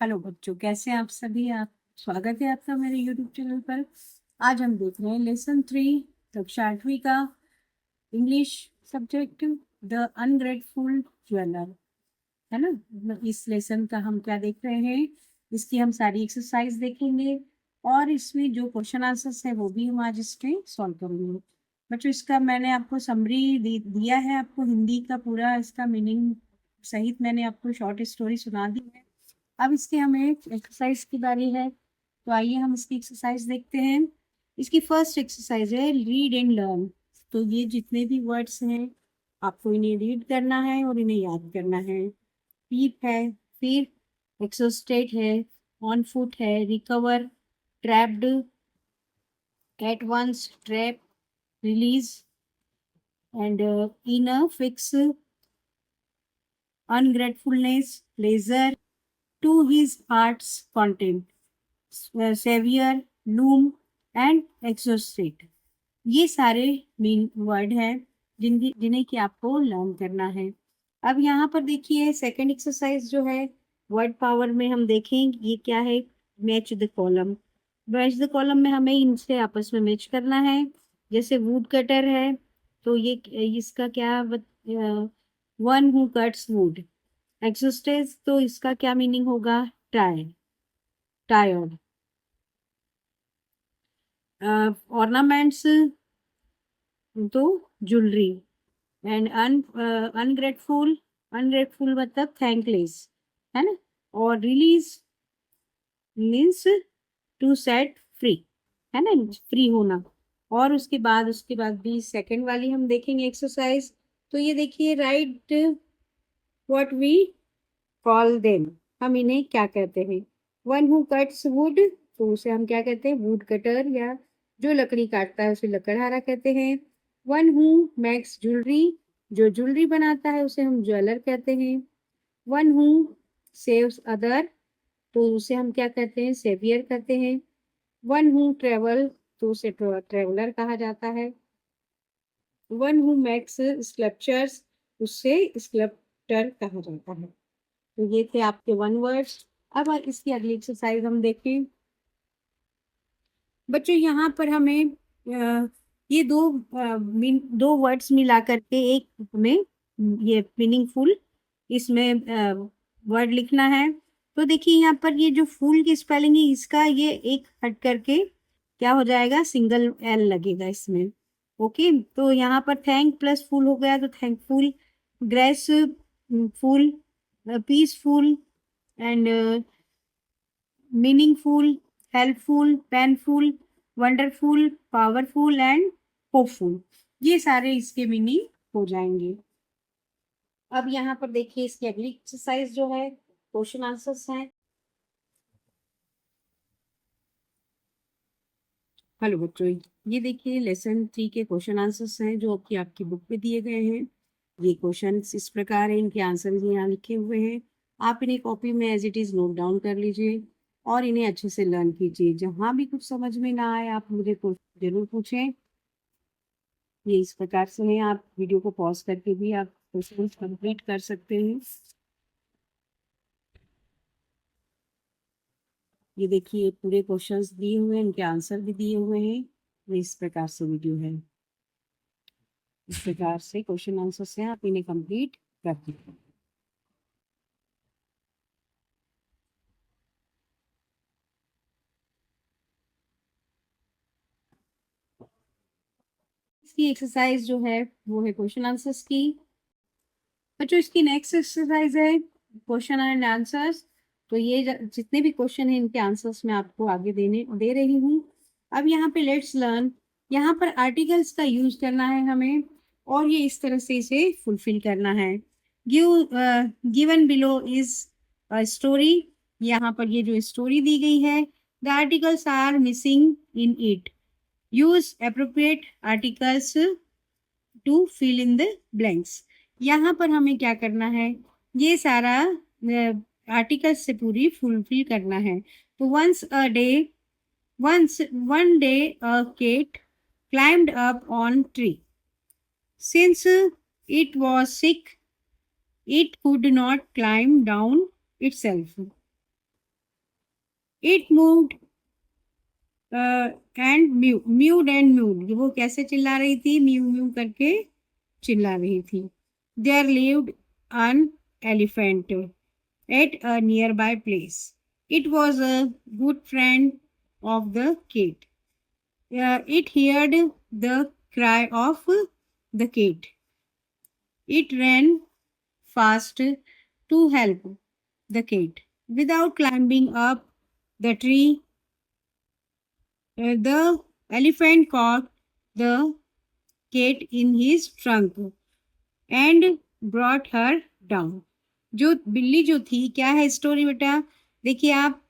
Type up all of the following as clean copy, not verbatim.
Hello बच्चों, कैसे हैं आप सभी। आप स्वागत है आपका मेरे यूट्यूब चैनल पर। आज हम देख रहे हैं लेसन 3 कक्षा 8वीं का English subject the ungrateful jeweller, है ना। इस लेसन का हम क्या देख रहे हैं, इसकी हम सारी एक्सरसाइज देखेंगे और इसमें जो क्वेश्चन आंसर्स है वो भी हम आज इसमें सॉल्व करेंगे। बच्चों, इसका मैंने आपको समरी दिया है, आपको हिंदी का पूरा इसका मीनिंग सहित मैंने आपको शॉर्ट स्टोरी सुना दी है। अब इसके हमें एक्सरसाइज की बारी है, तो आइए हम इसकी एक्सरसाइज देखते हैं। इसकी फर्स्ट एक्सरसाइज है रीड एंड लर्न। तो ये जितने भी वर्ड्स हैं आपको इन्हें रीड करना है और इन्हें याद करना है। पीप है, फिर एक्सोस्टेट है, ऑन फुट है, recover, trapped, at once, trap, release and in a fix, ungratefulness, pleasure, to his heart's content, saviour, loom and exhausted. ये सारे मीन वर्ड हैं जिन्हें कि आपको लर्न करना है। अब यहाँ पर देखिए सेकंड एक्सरसाइज जो है वर्ड पावर में हम देखें ये क्या है। Match the column. Match the column में हमें इनसे आपस में मैच करना है। जैसे वुड कटर है तो ये इसका क्या one who cuts wood. Exhausted तो इसका क्या मीनिंग होगा, टायर, टायर्ड। ऑर्नामेंट्स तो ज्वेलरी। एंड अनग्रेटफुल, अनग्रेटफुल मतलब थैंकलेस, है ना। और release means to set free, है ना, फ्री होना। और उसके बाद भी सेकंड वाली हम देखेंगे एक्सरसाइज। तो ये देखिए right what we call them, हम इन्हें क्या कहते हैं। वन हु कट्स वुड तो उसे हम क्या कहते हैं, वुड कटर, या जो लकड़ी काटता है उसे लकड़हारा कहते हैं। वन हु मेक्स ज्वेलरी, जो ज्वेलरी बनाता है उसे हम ज्वेलर कहते हैं। वन हु सेव्स अदर तो उसे हम क्या कहते हैं, सेवियर कहते हैं। वन हु ट्रेवल तो उसे ट्रेवलर कहा जाता है। वन हु मेक्स स्कल्पचर्स उससे स्कल्पटर कहा जाता है। तो ये थे आपके वन वर्ड्स। अब इसकी अगली एक्सरसाइज हम देखें। बच्चों यहाँ पर हमें ये दो वर्ड्स मिला करके एक में ये मीनिंगफुल इसमें वर्ड लिखना है। तो देखिए यहाँ पर ये जो फूल की स्पेलिंग है इसका ये एक हट करके क्या हो जाएगा, सिंगल एल लगेगा इसमें। ओके, तो यहाँ पर थैंक प्लस फूल हो गया तो thankful, graceful, peaceful and meaningful, helpful, painful, wonderful, powerful and hopeful. ये सारे इसके मीनिंग हो जाएंगे। अब यहाँ पर देखिए इसकी अगली एक्सरसाइज जो है क्वेश्चन आंसर्स हैं। हेलो बच्चों, ये देखिए लेसन 3 के क्वेश्चन आंसर्स हैं जो कि आपकी बुक में दिए गए हैं। ये क्वेश्चन इस प्रकार है, इनके आंसर यहाँ लिखे हुए हैं। आप इन्हें कॉपी में as it is note down कर लीजिए और इन्हें अच्छे से लर्न कीजिए। जहाँ भी कुछ समझ में ना आए आप मुझे जरूर पूछें। ये इस प्रकार से है, आप वीडियो को पॉज करके भी आप क्वेश्चन कंप्लीट कर सकते हैं। ये देखिए पूरे क्वेश्चंस दिए हुए हैं, इनके आंसर भी दिए हुए हैं। ये इस प्रकार से वीडियो है, इस प्रकार से क्वेश्चन आंसर से आप इन्हें कंप्लीट कर दीजिए। इसकी एक्सरसाइज जो है वो है क्वेश्चन आंसर्स की। बच्चों इसकी नेक्स्ट एक्सरसाइज है क्वेश्चन एंड आंसर्स। तो ये जितने भी क्वेश्चन हैं इनके आंसर्स मैं आपको आगे दे रही हूँ। अब यहाँ पे लेट्स लर्न, यहाँ पर आर्टिकल्स का यूज करना है हमें और ये इस तरह से इसे फुलफिल करना है। Given below is a story, यहाँ पर ये जो स्टोरी दी गई है, the articles are missing in it, use appropriate articles to fill in the blanks. यहाँ पर हमें क्या करना है, ये सारा आर्टिकल्स से पूरी फुलफिल करना है। तो once one day a cat climbed up on tree. Since it was sick, it could not climb down itself. It moved and mewed and mewed, वो कैसे चिल्ला रही थी, म्यू म्यू करके चिल्ला रही थी। There lived an elephant at a nearby place, it was a good friend of the cat. It heard the cry of the cat. It ran fast to help the cat. Without climbing up the tree, the elephant caught the cat in his trunk and brought her down. जो बिल्ली जो थी, क्या है story बेटा, देखिए आप,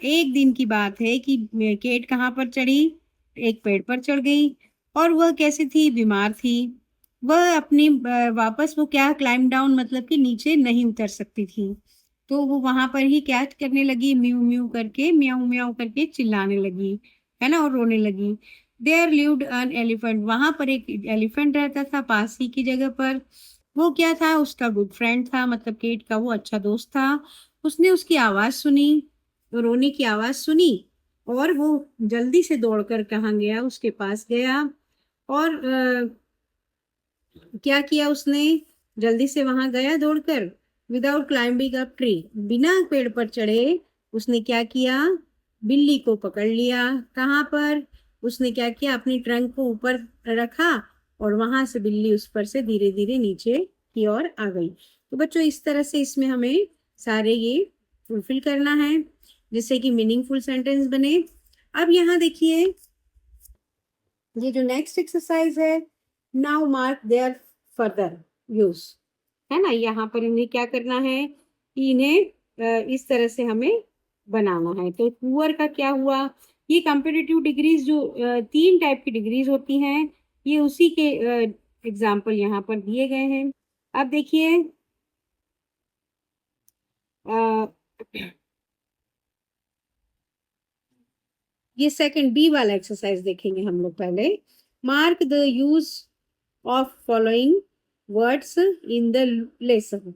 एक दिन की बात है कि केट कहाँ पर चढ़ी, एक पेड़ पर चढ़ गई, और वह कैसी थी, बीमार थी। वह अपनी वापस वो क्या, क्लाइम डाउन मतलब कि नीचे नहीं उतर सकती थी, तो वो वहां पर ही क्या करने लगी, म्यू म्यू करके, म्याऊ म्याऊ करके चिल्लाने लगी, है ना, और रोने लगी। देयर लिव्ड एन एलिफेंट, वहां पर एक एलिफेंट रहता था पास ही की जगह पर। वो क्या था, उसका गुड फ्रेंड था, मतलब केट का वो अच्छा दोस्त था। उसने उसकी आवाज सुनी, रोने की आवाज सुनी, और वो जल्दी से दौड़कर कहाँ गया, उसके पास गया, और क्या किया उसने, जल्दी से वहां गया दौड़कर। विदाउट क्लाइंबिंग अप ट्री, बिना पेड़ पर चढ़े उसने क्या किया, बिल्ली को पकड़ लिया। कहाँ पर, उसने क्या किया, अपनी ट्रंक को ऊपर रखा, और वहां से बिल्ली उस पर से धीरे धीरे नीचे की ओर आ गई। तो बच्चों इस तरह से इसमें हमें सारे ये फुलफिल करना है, जिससे कि मीनिंगफुल सेंटेंस बने। अब यहाँ देखिए, ये जो नेक्स्ट एक्सरसाइज है, now mark their further use, है ना, यहाँ पर इन्हें क्या करना है कि इन्हें इस तरह से हमें बनाना है। तो पुअर का क्या हुआ, ये कंपेरेटिव डिग्रीज जो 3 टाइप की डिग्रीज होती हैं, ये उसी के एग्जाम्पल यहाँ पर दिए गए हैं। अब देखिए, ये सेकंड बी वाला एक्सरसाइज देखेंगे हम लोग पहले। Mark the use of following words in the lesson.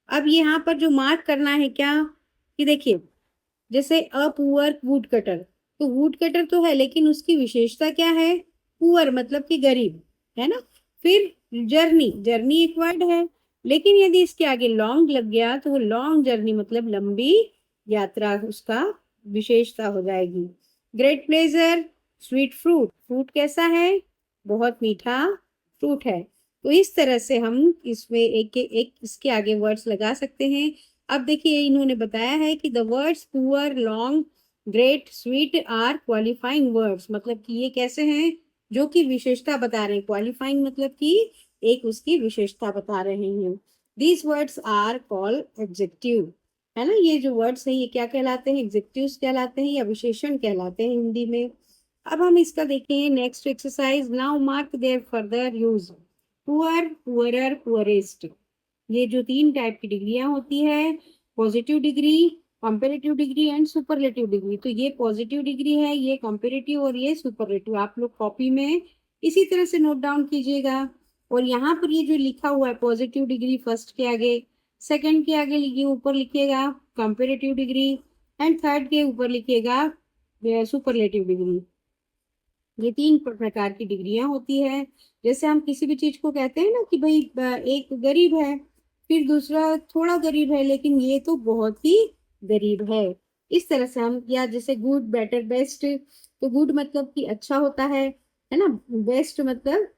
अब यहाँ पर जो मार्क करना है क्या, कि देखिए, जैसे अ पुअर वुड कटर, तो वुड कटर तो है, लेकिन उसकी विशेषता क्या है, पुअर मतलब कि गरीब, है ना। फिर जर्नी, जर्नी एक वर्ड है, लेकिन यदि इसके आगे लॉन्ग लग गया तो वो लॉन्ग जर्नी मतलब लंबी यात्रा उसका विशेषता हो जाएगी। Great pleasure, sweet fruit, fruit कैसा है, बहुत मीठा फ्रूट है। तो इस तरह से हम इसमें एक एक इसके आगे वर्ड्स लगा सकते हैं। अब देखिए, इन्होंने बताया है कि the words poor, long, great, sweet are qualifying words, मतलब कि ये कैसे हैं, जो कि विशेषता बता रहे हैं। क्वालिफाइंग मतलब कि एक उसकी विशेषता बता रहे हैं। These words are called adjective, है ना, ये जो वर्ड्स हैं ये क्या कहलाते हैं, एग्जेक्टिव्स कहलाते हैं या विशेषण कहलाते हैं हिंदी में। अब हम इसका देखें next exercise, now mark their further use. Poor, poorer, poorest, ये जो 3 टाइप की डिग्रियां होती है, positive degree, comparative degree and superlative degree. तो ये पॉजिटिव डिग्री है, ये कंपेरेटिव, और ये सुपरलेटिव। आप लोग कॉपी में इसी तरह से नोट डाउन कीजिएगा। और यहाँ पर ये जो लिखा हुआ है पॉजिटिव डिग्री फर्स्ट के आगे, सेकंड के आगे लिखिए, ऊपर लिखिएगा कंपेरेटिव डिग्री, एंड थर्ड के ऊपर लिखिएगा सुपरलेटिव डिग्री। ये 3 प्रकार की डिग्रियां होती है। जैसे हम किसी भी चीज को कहते हैं ना कि भाई एक गरीब है, फिर दूसरा थोड़ा गरीब है, लेकिन ये तो बहुत ही गरीब है। इस तरह से हम, या जैसे गुड, बेटर, बेस्ट, तो गुड मतलब कि अच्छा होता है ना। बेस्ट मतलब,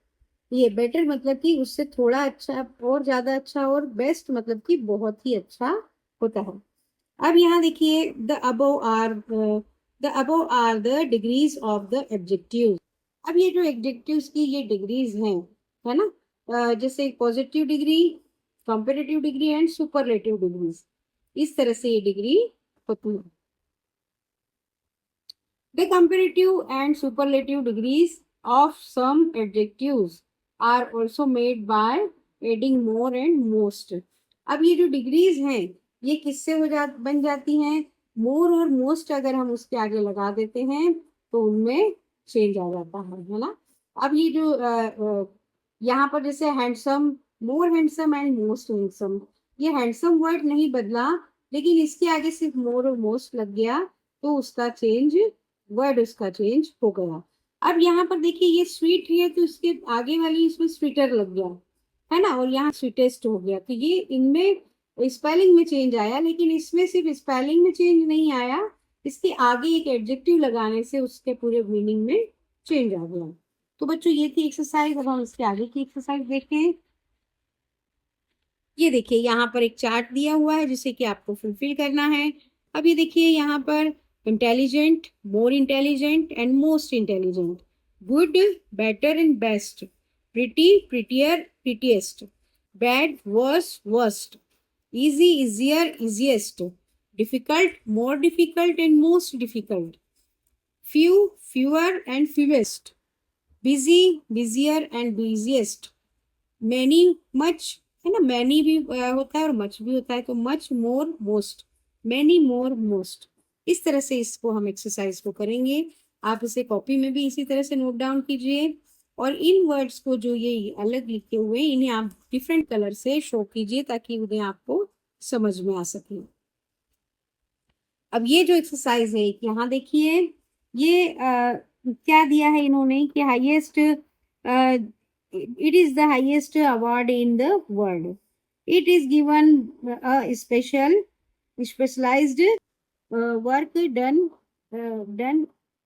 ये बेटर मतलब कि उससे थोड़ा अच्छा और ज्यादा अच्छा, और बेस्ट मतलब कि बहुत ही अच्छा होता है। अब यहाँ देखिए, the above are the degrees of the adjective. अब ये जो एडजेक्टिव्स की ये डिग्रीज हैं, है ना, जैसे positive degree, comparative degree and superlative degrees, इस तरह से ये डिग्री होती है। The comparative and superlative degrees of some adjectives are also made by adding more and most. अब ये जो डिग्रीज हैं ये किससे बन जाती हैं, मोर और मोस्ट अगर हम उसके आगे लगा देते हैं तो उनमें चेंज आ जाता है ना। अब ये जो यहाँ पर जैसे handsome, more handsome and most handsome, ये हैंडसम वर्ड नहीं बदला, लेकिन इसके आगे सिर्फ मोर और मोस्ट लग गया, तो उसका चेंज, वर्ड उसका चेंज हो गया। अब यहाँ पर देखिए ये स्वीट है तो इसके आगे वाली इसमें स्वीटर लग गया, है ना, और यहाँ स्वीटेस्ट हो गया। तो ये इनमें स्पेलिंग में चेंज आया, लेकिन इसमें सिर्फ स्पेलिंग में चेंज नहीं आया, इसके आगे एक एडजेक्टिव लगाने से उसके पूरे मीनिंग में चेंज आ गया। तो बच्चों ये थी एक्सरसाइज। अब हम इसके आगे की एक्सरसाइज देखें। ये देखिए यहाँ पर एक चार्ट दिया हुआ है जिसे कि आपको फुलफिल करना है। अब ये देखिए यहाँ पर intelligent, more intelligent and most intelligent, good, better and best, pretty, prettier, prettiest, bad, worse, worst, easy, easier, easiest, difficult, more difficult and most difficult, few, fewer and fewest, busy, busier and busiest, many, much, है ना, many भी होता है और much भी होता है, तो मच, मोर, मोस्ट, मैनी, मोर, मोस्ट। इस तरह से इसको हम एक्सरसाइज को करेंगे। आप इसे कॉपी में भी इसी तरह से नोट डाउन कीजिए, और इन वर्ड्स को जो ये अलग लिखे हुए इन्हें आप डिफरेंट कलर से शो कीजिए ताकि उन्हें आपको समझ में आ सके। अब ये जो एक्सरसाइज है यहाँ देखिए, ये क्या दिया है इन्होंने कि highest, it is the highest award in the world. It is given a specialized work done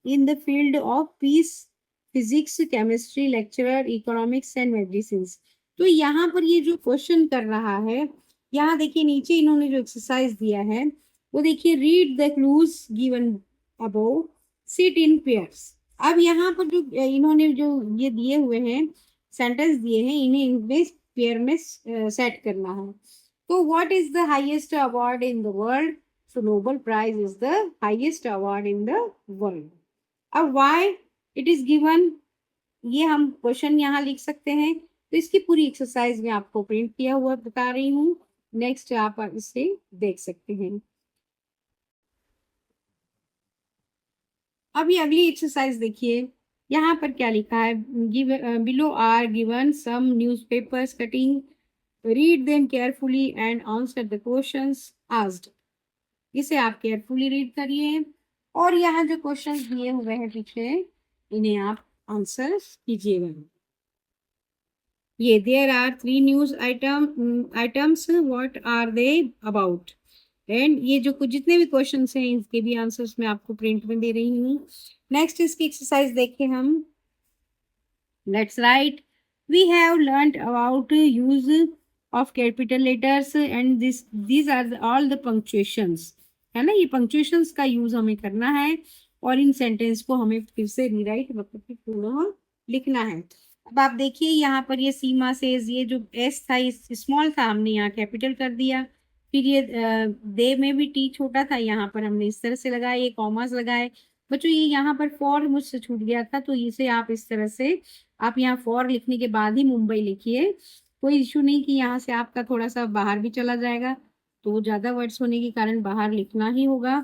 in the field of peace, physics, chemistry, lecturer, economics and medicines. तो यहाँ पर ये जो क्वेश्चन कर रहा है, यहाँ देखिए नीचे इन्होंने जो एक्सरसाइज दिया है वो देखिए, read the clues given above, sit in pairs. अब यहाँ पर जो इन्होंने जो ये दिए हुए हैं, सेंटेंस दिए हैं, इन्हें इनमें पेयर में सेट करना है। तो what is the highest award in the world? So Nobel prize is the highest award in the world. अब व्हाई इट इज गिवन, ये हम क्वेश्चन यहाँ लिख सकते हैं। तो इसकी पूरी एक्सरसाइज में आपको प्रिंट किया हुआ बता रही हूँ, नेक्स्ट आप इसे देख सकते हैं। अभी अगली एक्सरसाइज देखिए, यहाँ पर क्या लिखा है, below are given some newspapers cutting, read them carefully and answer the questions asked. इसे आप केयरफुली रीड करिए, और यहाँ जो क्वेश्चंस दिए हुए हैं पीछे, इन्हें आप आंसर कीजिएगा। ये there are 3 news items, what are they about, and ये जो कुछ जितने भी क्वेश्चन हैं इसके भी आंसर्स मैं आपको प्रिंट में दे रही हूँ। नेक्स्ट इसकी एक्सरसाइज देखें हम। Let's write, we have learned about use of capital letters and these are all the punctuations, है ना, ये पंक्चुएशंस का यूज हमें करना है, और इन सेंटेंस को हमें फिर से रीराइट मतलब पुनः लिखना है। अब आप देखिए यहाँ पर ये सीमा से ये जो एस था, इस स्मॉल था, हमने यहाँ कैपिटल कर दिया। फिर ये दे में भी टी छोटा था, यहाँ पर हमने इस तरह से लगाए, ये कॉमास लगाए। बच्चों ये यहाँ पर फॉर मुझसे छूट गया था, तो इसे आप इस तरह से, आप यहाँ फॉर लिखने के बाद ही मुंबई लिखिए, कोई इशू नहीं कि यहाँ से आपका थोड़ा सा बाहर भी चला जाएगा, तो ज़्यादा वर्ड्स होने के कारण बाहर लिखना ही होगा।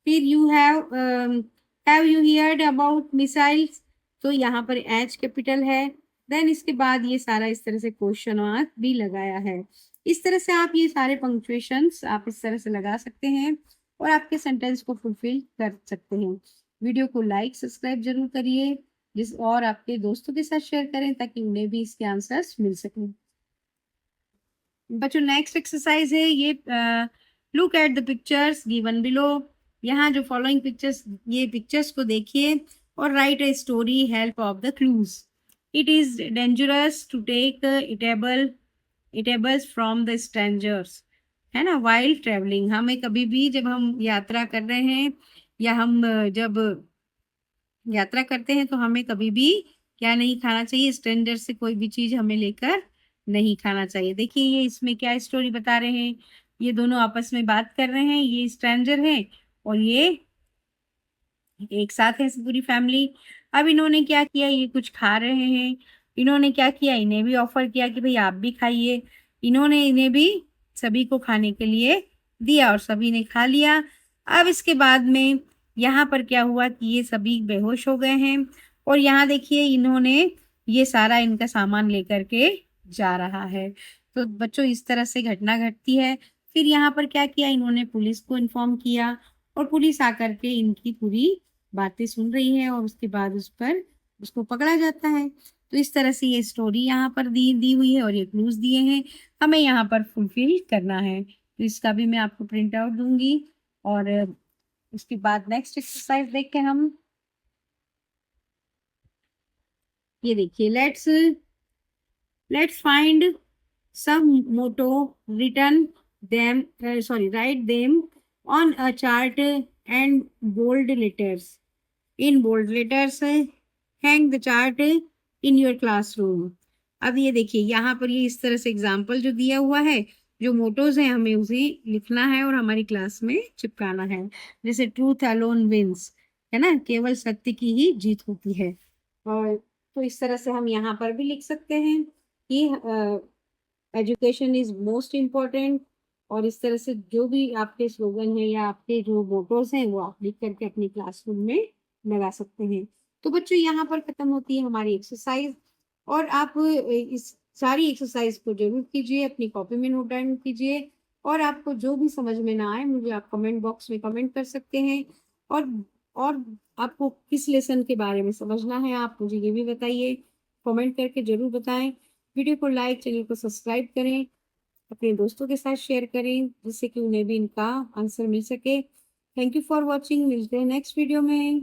फिर you have you heard about missiles, तो यहाँ पर एच कैपिटल है। देन इसके बाद ये सारा इस तरह से क्वेश्चन मार्क भी लगाया है। इस तरह से आप ये सारे पंक्चुएशंस आप इस तरह से लगा सकते हैं और आपके सेंटेंस को फुलफिल कर सकते हैं। वीडियो को लाइक सब्सक्राइब जरूर करिए, और आपके दोस्तों के साथ शेयर करें ताकि उन्हें भी इसके आंसर्स मिल सकें। बच्चों नेक्स्ट एक्सरसाइज है ये, look at the pictures given below. यहाँ जो फॉलोइंग पिक्चर्स, ये पिक्चर्स को देखिए और write a story help of the clues. It is dangerous to take eatables from the strangers, है ना, वाइल ट्रेवलिंग। हमें कभी भी जब हम यात्रा कर रहे हैं या हम जब यात्रा करते हैं तो हमें कभी भी क्या नहीं खाना चाहिए, स्ट्रेंजर से कोई भी चीज हमें लेकर नहीं खाना चाहिए। देखिए ये इसमें क्या स्टोरी बता रहे हैं, ये दोनों आपस में बात कर रहे हैं, ये स्ट्रेंजर है और ये एक साथ है पूरी फैमिली। अब इन्होंने क्या किया, ये कुछ खा रहे हैं, इन्होंने क्या किया, इन्हें भी ऑफर किया कि भाई आप भी खाइए। इन्होंने इन्हें भी सभी को खाने के लिए दिया और सभी ने खा लिया। अब इसके बाद में यहाँ पर क्या हुआ कि ये सभी बेहोश हो गए हैं, और यहाँ देखिए इन्होंने ये सारा इनका सामान लेकर के जा रहा है। तो बच्चों इस तरह से घटना घटती है। फिर यहाँ पर क्या किया, इन्होंने पुलिस को इन्फॉर्म किया और पुलिस आकर के इनकी पूरी बातें सुन रही है और उसके बाद उसको पकड़ा जाता है। तो इस तरह से ये स्टोरी यहाँ पर दी दी हुई है और ये क्लूज दिए हैं, हमें यहाँ पर फुलफिल करना है। तो इसका भी मैं आपको प्रिंट आउट दूंगी और उसके बाद नेक्स्ट एक्सरसाइज देख के हम ये देखिए, let's find some motto, written them write them on a chart and bold letters, in bold letters hang the chart in your classroom। अब ये देखिए यहाँ पर ये इस तरह से एग्जाम्पल जो दिया हुआ है, जो मोटोज है हमें उसे लिखना है और हमारी क्लास में चिपकाना है। जैसे ट्रूथ अलोन विंस, है ना, केवल सत्य की ही जीत होती है। और तो इस तरह से हम यहाँ पर भी लिख सकते हैं कि एजुकेशन इज मोस्ट इम्पॉर्टेंट। और इस तरह से जो भी आपके स्लोगन है या आपके जो मोटोज हैं वो आप लिख करके अपनी क्लासरूम में लगा सकते हैं। तो बच्चों यहाँ पर खत्म होती है हमारी एक्सरसाइज, और आप इस सारी एक्सरसाइज को जरूर कीजिए, अपनी कॉपी में नोट डाउन कीजिए। और आपको जो भी समझ में ना आए मुझे आप कमेंट बॉक्स में कमेंट कर सकते हैं। और और आपको किस लेसन के बारे में समझना है आप मुझे ये भी बताइए, कमेंट करके जरूर बताएं। वीडियो को लाइक, चैनल को सब्सक्राइब करें, अपने दोस्तों के साथ शेयर करें जिससे कि उन्हें भी इनका आंसर मिल सके। थैंक यू फॉर वॉचिंग, मिलते हैं नेक्स्ट वीडियो में।